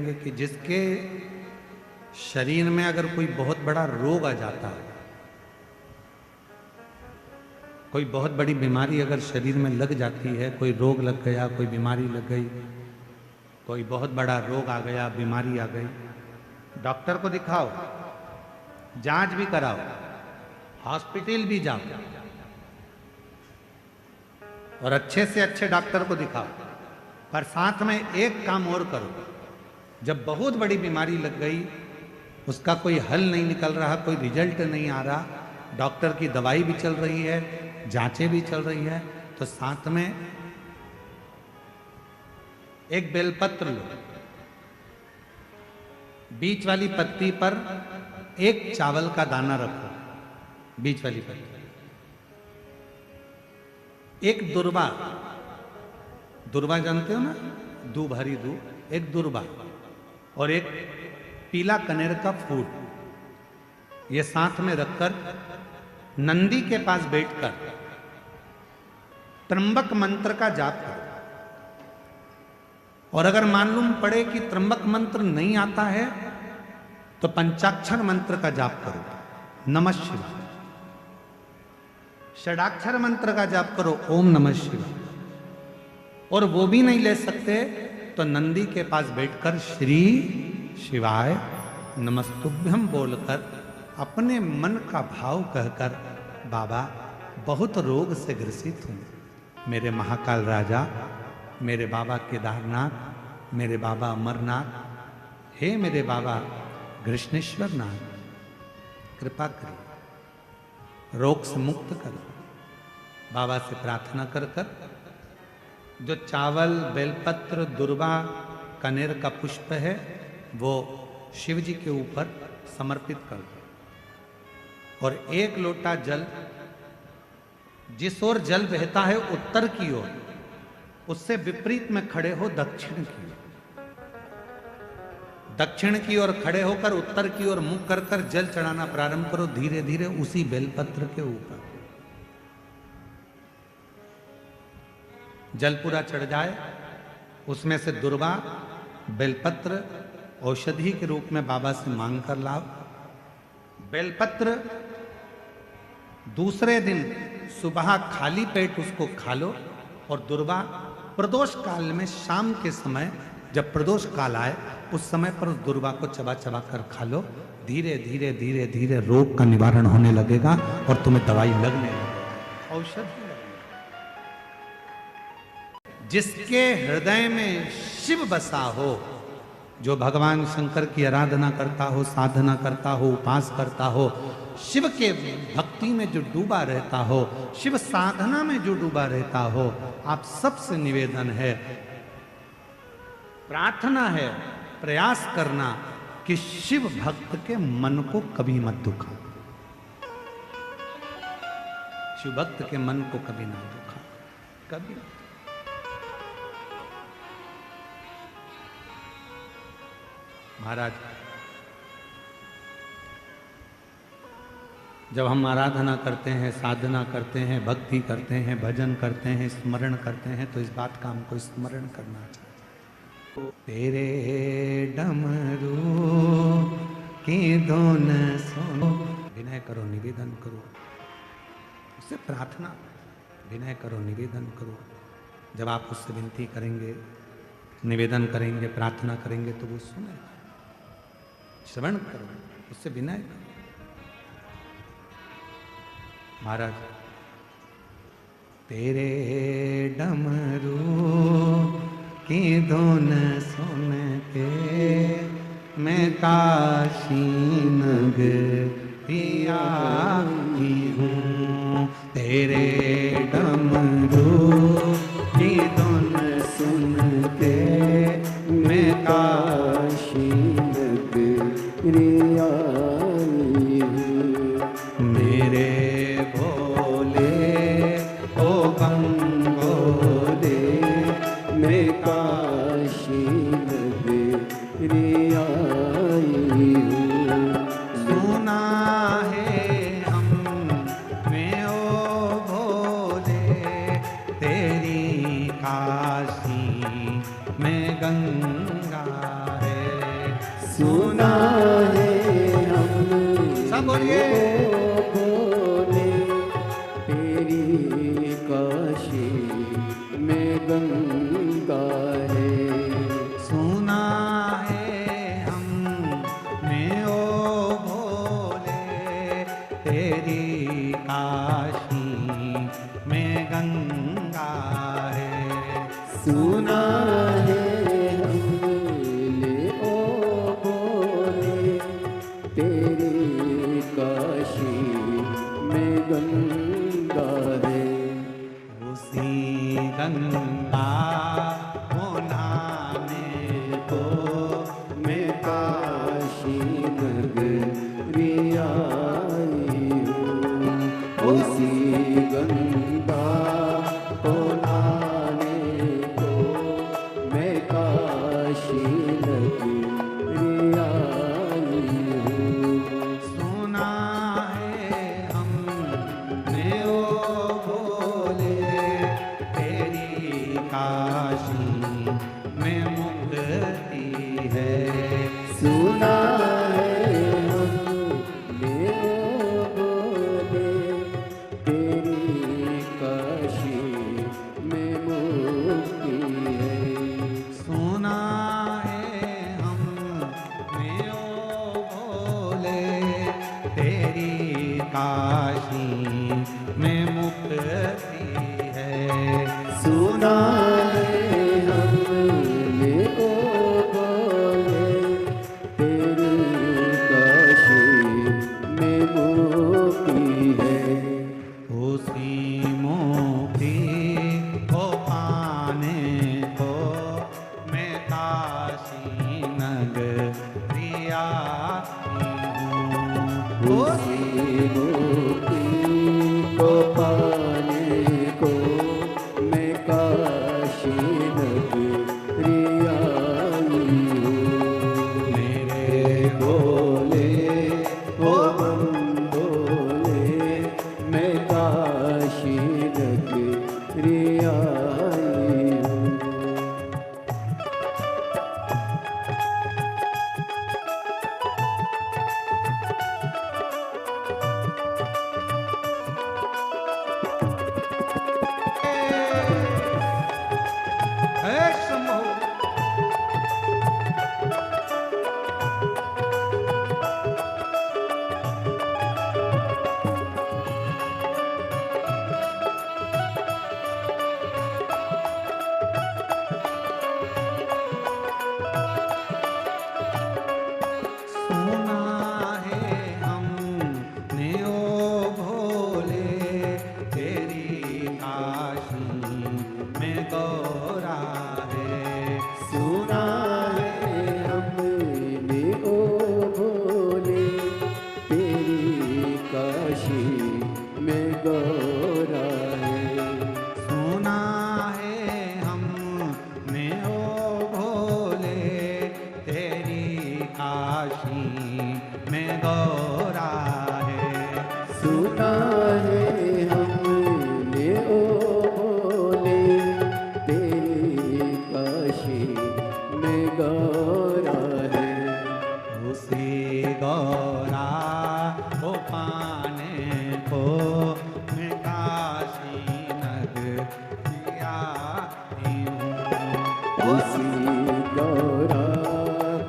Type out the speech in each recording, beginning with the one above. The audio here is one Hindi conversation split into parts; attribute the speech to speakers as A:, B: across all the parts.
A: करेंगे कि जिसके शरीर में अगर कोई बहुत बड़ा रोग आ जाता है, कोई बहुत बड़ी बीमारी अगर शरीर में लग जाती है, कोई रोग लग गया, कोई बीमारी लग गई, कोई बहुत बड़ा रोग आ गया, बीमारी आ गई, डॉक्टर को दिखाओ, जांच भी कराओ, हॉस्पिटल भी जाओ और अच्छे से अच्छे डॉक्टर को दिखाओ, पर साथ में एक काम और करो। जब बहुत बड़ी बीमारी लग गई, उसका कोई हल नहीं निकल रहा, कोई रिजल्ट नहीं आ रहा, डॉक्टर की दवाई भी चल रही है, जांचें भी चल रही है, तो साथ में एक बेलपत्र लो, बीच वाली पत्ती पर एक चावल का दाना रखो, बीच वाली पत्ती, एक दुर्वा, दुर्वा जानते हो ना, दूब, हरी दूब, एक दुर्वा और एक पीला कनेर का फूल, ये साथ में रखकर नंदी के पास बैठकर त्र्यंबक मंत्र का जाप करो। और अगर मालूम पड़े कि त्र्यंबक मंत्र नहीं आता है तो पंचाक्षर मंत्र का जाप करो, नमः शिवाय। षडाक्षर मंत्र का जाप करो, ओम नमः शिवाय। और वो भी नहीं ले सकते तो नंदी के पास बैठकर श्री शिवाय नमस्तुभ्यम बोलकर अपने मन का भाव कहकर, बाबा बहुत रोग से ग्रसित हूं, मेरे महाकाल राजा, मेरे बाबा केदारनाथ, मेरे बाबा अमरनाथ, हे मेरे बाबा कृष्णेश्वर नाथ, कृपा करो, रोग से मुक्त करो। बाबा से प्रार्थना कर कर जो चावल, बेलपत्र, दुर्वा, कनेर का पुष्प है वो शिव जी के ऊपर समर्पित कर दो। और एक लोटा जल, जिस ओर जल बहता है उत्तर की ओर, उससे विपरीत में खड़े हो दक्षिण की ओर, दक्षिण की ओर खड़े होकर उत्तर की ओर मुख कर कर जल चढ़ाना प्रारंभ करो, धीरे धीरे उसी बेलपत्र के ऊपर। जल पूरा चढ़ जाए, उसमें से दुर्वा, बेलपत्र औषधि के रूप में बाबा से मांग कर लाओ। बेलपत्र दूसरे दिन सुबह खाली पेट उसको खा लो, और दुर्वा प्रदोष काल में शाम के समय जब प्रदोष काल आए उस समय पर उस दुर्वा को चबा चबा कर खा लो। धीरे धीरे धीरे धीरे रोग का निवारण होने लगेगा और तुम्हें दवाई लगने लगेगी, औषधि। जिसके हृदय में शिव बसा हो, जो भगवान शंकर की आराधना करता हो, साधना करता हो, उपास करता हो, शिव के भक्ति में जो डूबा रहता हो, शिव साधना में जो डूबा रहता हो, आप सबसे निवेदन है, प्रार्थना है, प्रयास करना कि शिव भक्त के मन को कभी मत दुखा, शिव भक्त के मन को कभी ना दुखा, कभी। महाराज, जब हम आराधना करते हैं, साधना करते हैं, भक्ति करते हैं, भजन करते हैं, स्मरण करते हैं, तो इस बात का हमको स्मरण करना चाहिए। तेरे डमरू की धुन सुनो, विनय करो, निवेदन करो, उससे प्रार्थना, विनय करो, निवेदन करो। जब आप उससे विनती करेंगे, निवेदन करेंगे, प्रार्थना करेंगे तो वो सुने। श्रवण करो, उससे विनय करो। महाराज, तेरे डमरू की धुन सुन के मैं काशी नगरी आई हूँ, तेरे डमरू की धुन सुन के मैं काशी नगरी आई हूँ, मेरे भोले ओ गंगोले मैं काशी नगरी आई हूँ, सुना है हम मैं ओ भोले तेरी काशी में गंगा है,
B: सुना है हमने
A: सब बोलिए
B: बोले तेरी काशी में गंगा है।
A: सुना है हमने ओ भोले तेरी काशी में गंगा है।
B: सुना है हमने ओ बोले तेरी काशी में गंगा है।
A: उसी गंगा को नहाने को
B: मैं काशी नगरी आई हूँ। उसी गंगा को नहाने को मैं काशी नगरी आई हूँ।
A: सुना है हमने ओ भोले तेरी काशी में मुक्ति है।
B: सुना है हमने ओ बोले तेरी काशी में मुक्ति है।
A: सुना है हमने ओ भोले तेरी काशी में मुक्ति है।
B: सुना है हमने ओ बोले तेरी काशी में मुक्ति है।
A: उसी मुक्ति को पाने को मैं काशी नगरी आई हूँ।
B: उसी मुक्ति को पाने को मैं काशी नगरी आई हूँ।
A: मेरे
B: बोले वो बम बोले मैं काशी नगरी आई हूँ।
A: हे शंभो सुना है हमने ओ भोले तेरी काशी में गौरा है।
B: सुना है हमने ओ भोले तेरी काशी में गौरा है।
A: सुना है हमने ओ भोले तेरी काशी में गौरा है।
B: सुना है हमने ओ भोले तेरी काशी में गौरा है।
A: उसी गौरा को पाने को मैं काशी नगरी आई हूँ।
B: उसी गौरा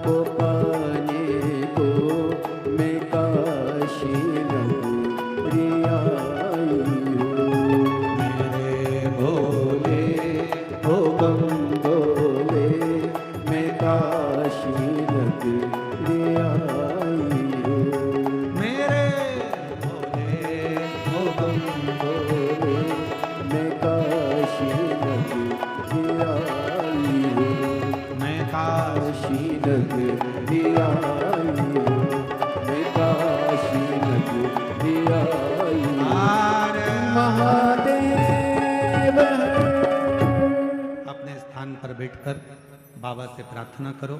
B: को पाने को मैं काशी नगरी आई हूँ।
A: मेरे
B: बोले ओ बम बोले मैं काशी नगरी आई हूँ।
A: मेरे भोले
B: ओ बम बोले मैं काशी नगरी आई हूँ।
A: मैं काशी
B: काशी नगरी आई हूँ। मैं काशी नगरी आई हूँ।
A: आरे
B: महादेव है।
A: अपने स्थान पर बैठकर बाबा से प्रार्थना करो।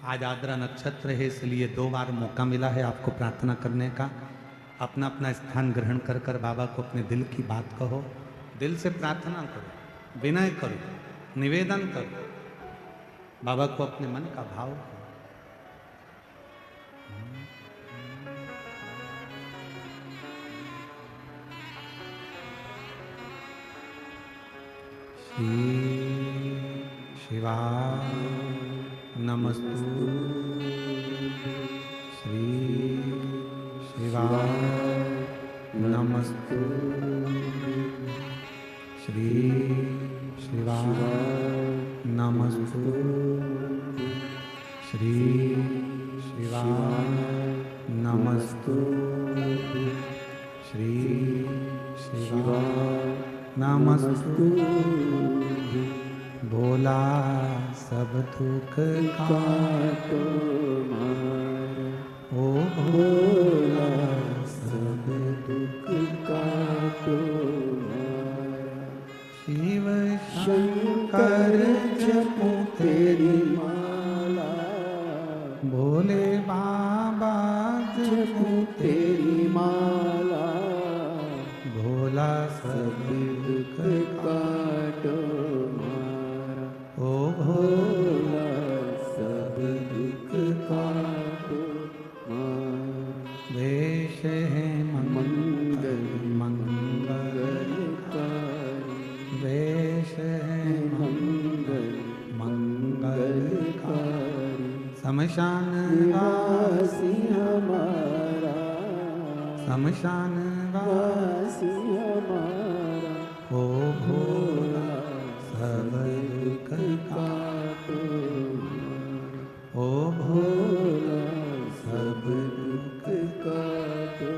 A: आज आद्रा नक्षत्र है, इसलिए 2 बार मौका मिला है आपको प्रार्थना करने का। अपना अपना स्थान ग्रहण कर कर बाबा को अपने दिल की बात कहो, दिल से प्रार्थना करो, विनय करो, निवेदन करो, बाबा को अपने मन का भाव करो। श्री शिवाय नमस्तु श्री शिवाय नमस्तु श्री शिवाय नमस्तु श्री शिवाय नमस्तु श्री शिवाय नमस्तु भोला सब दुख
B: काटो
A: ओ
B: भोला सब दुख काटो
A: शिव
B: शंकर जपो तेरी माला
A: भोले बाबा
B: जपो तेरी माला
A: भोला सब
B: सब दुख काटो मारा
A: ओ
B: भोला सब दुख काटो मारा
A: वेश है
B: मंगल
A: मंगल
B: मंगलकारी
A: वेश है
B: मंगल
A: मंगलकारी शमशान
B: निवासी हमारा
A: शमशान
B: वासी हमारा
A: ओ भोला सब दुख
B: काटो
A: ओ
B: भोला सब दुख काटो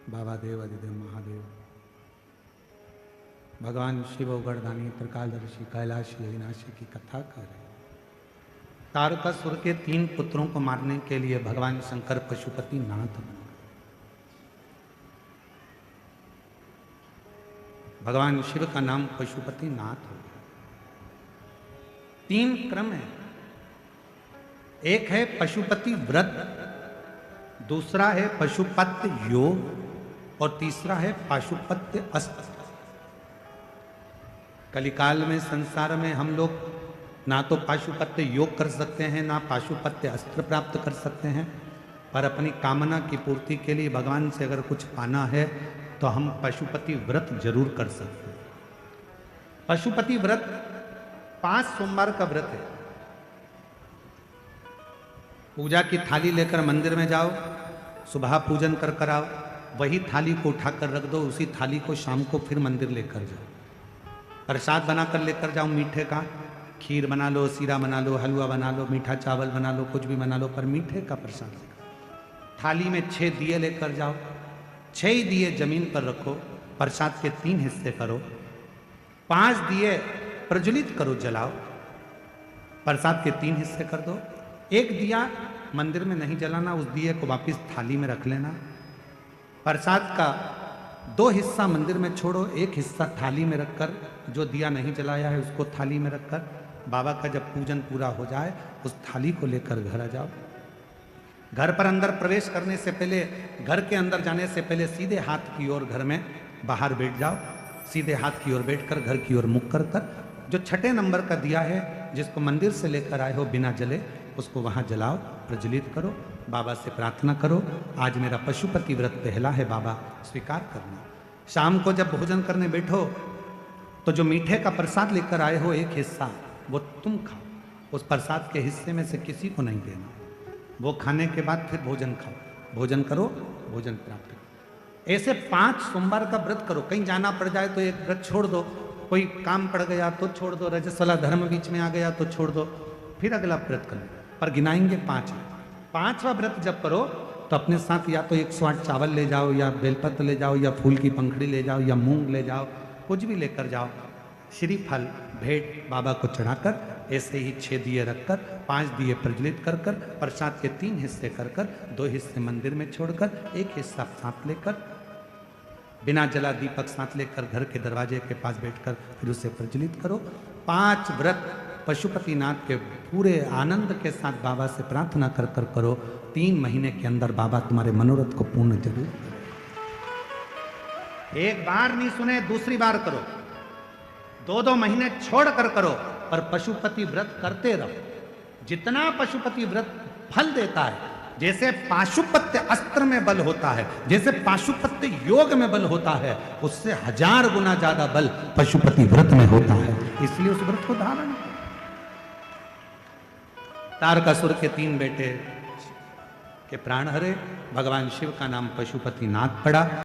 A: बाबा देव अधिदेव महादेव भगवान शिव गणदानी त्रिकालदर्शी कैलाशी अविनाशी की कथा कर रहे हैं। तारकासुर के 3 पुत्रों को मारने के लिए भगवान शंकर पशुपति नाथ बने। भगवान शिव का नाम पशुपति नाथ हो गया। 3 क्रम है। एक है पशुपति व्रत, दूसरा है पशुपत्य योग और तीसरा है पाशुपत्य अस्त्र। कलिकाल में संसार में हम लोग ना तो पाशुपत्य योग कर सकते हैं ना पाशुपत्य अस्त्र प्राप्त कर सकते हैं, पर अपनी कामना की पूर्ति के लिए भगवान से अगर कुछ पाना है तो हम पशुपति व्रत जरूर कर सकते हैं। पशुपति व्रत 5 सोमवार का व्रत है। पूजा की थाली लेकर मंदिर में जाओ, सुबह पूजन कर आओ, वही थाली को उठाकर रख दो, उसी थाली को शाम को फिर मंदिर लेकर जाओ। प्रसाद बनाकर लेकर जाओ, मीठे का खीर बना लो, सीरा बना लो, हलवा बना लो, मीठा चावल बना लो, कुछ भी बना लो, पर मीठे का प्रसाद लेकर थाली में 6 दिए लेकर जाओ। 6 ही दिए जमीन पर रखो, प्रसाद के 3 हिस्से करो, 5 दिए प्रज्वलित करो, जलाओ, प्रसाद के 3 हिस्से कर दो। 1 दिया मंदिर में नहीं जलाना, उस दिए को वापस थाली में रख लेना। प्रसाद का 2 हिस्सा मंदिर में छोड़ो, 1 हिस्सा थाली में रखकर, जो दिया नहीं जलाया है उसको थाली में रखकर बाबा का जब पूजन पूरा हो जाए उस थाली को लेकर घर आ जाओ। घर पर अंदर प्रवेश करने से पहले, घर के अंदर जाने से पहले सीधे हाथ की ओर घर में बाहर बैठ जाओ। सीधे हाथ की ओर बैठकर घर की ओर मुख कर जो 6ठे नंबर का दिया है जिसको मंदिर से लेकर आए हो बिना जले, उसको वहाँ जलाओ, प्रज्वलित करो, बाबा से प्रार्थना करो, आज मेरा पशुपति व्रत पहला है बाबा, स्वीकार करना। शाम को जब भोजन करने बैठो तो जो मीठे का प्रसाद लेकर आए हो 1 हिस्सा वो तुम खाओ, उस प्रसाद के हिस्से में से किसी को नहीं देना। वो खाने के बाद फिर भोजन खाओ, भोजन करो, भोजन प्राप्त करो। ऐसे 5 सोमवार का व्रत करो। कहीं जाना पड़ जाए तो एक व्रत छोड़ दो, कोई काम पड़ गया तो छोड़ दो, रजस वाला धर्म बीच में आ गया तो छोड़ दो, फिर अगला व्रत कर लो, पर गिनाएंगे 5। 5वां व्रत जब करो तो अपने साथ या तो 108 चावल ले जाओ, या बेलपत्र ले जाओ, या फूल की पंखड़ी ले जाओ, या मूंग ले जाओ, कुछ भी लेकर जाओ। श्रीफल भेंट बाबा को चढ़ाकर ऐसे ही 6 दिए रखकर 5 दिए प्रज्वलित कर कर प्रसाद के 3 हिस्से कर कर 2 हिस्से मंदिर में छोड़कर 1 हिस्सा साथ लेकर बिना जला दीपक साथ लेकर घर के दरवाजे के पास बैठकर फिर उसे प्रज्वलित करो। 5 व्रत पशुपतिनाथ के पूरे आनंद के साथ बाबा से प्रार्थना कर कर करो। 3 महीने के अंदर बाबा तुम्हारे मनोरथ को पूर्ण जरूर करें। एक बार नहीं सुने, दूसरी बार करो, 2-2 महीने छोड़ कर करो, पर पशुपति व्रत करते रहो। जितना पशुपति व्रत फल देता है, जैसे पाशुपत्य अस्त्र में बल होता है, जैसे पाशुपत्य योग में बल होता है, उससे 1000 गुना ज्यादा बल पशुपति व्रत में होता है। इसलिए उस व्रत को धारण करो। तारकासुर के 3 बेटे के प्राण हरे, भगवान शिव का नाम पशुपति नाथ पड़ा।